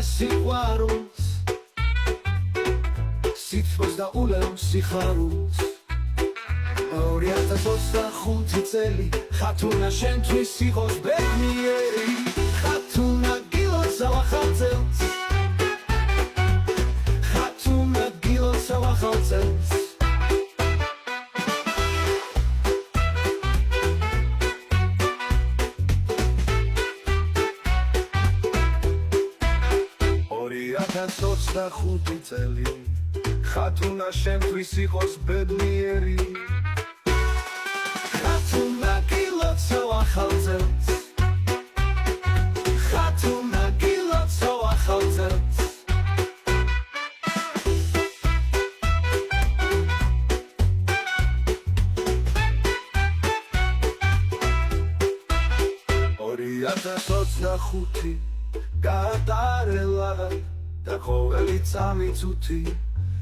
სიყვარულს სითბოს და ულევს სიხარულს 2025 წელი ხათუნა შენთვის იყოს ბედნიერი ხათუნა გილოცავ ახალ წელს ხათუნა გილოცავ ახალ წელს ხუთი წელი ხათუნა შენთვის იყოს ბედნიერი ხათუნა გილოცავ ახალ წელს ხათუნა გილოცავ ახალ წელს ორი გაატარელა და ყოველი წამი წუთი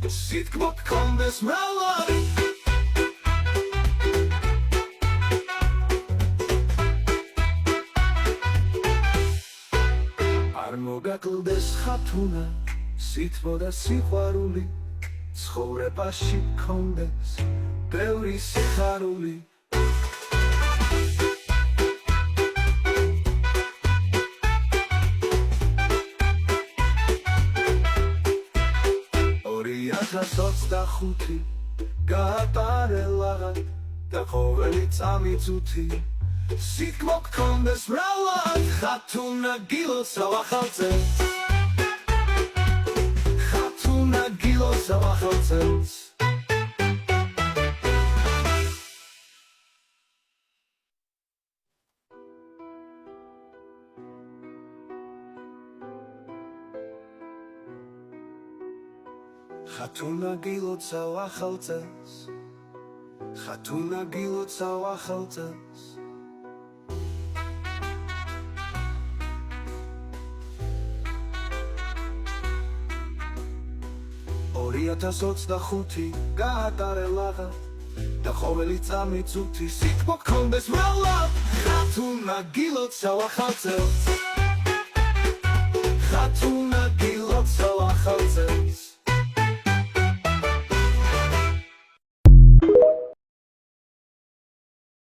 სითქმოდ გქონდეს მრავალი არ მოგაკლდეს ხათუნა სითბო და სიყვარული ცხოვრებაში გქონდეს ბევრი სიხარული გაატარელა და ყოველი წამი წუთი სითქმოდ გქონდეს მრავალი ხათუნა გილოცავ ახალ წელს ხათუნა გილოცავ ახალ წელს ხათუნა გილოცავ ახალ წელს ხათუნა გილოცავ ახალ წელს 2025 გაატარელა და ყოველი წამი წუთი სითბო გქონდეს მრავალი ხათუნა გილოცავ ახალ წელს ხათუნა გილოცავ ახალ წელს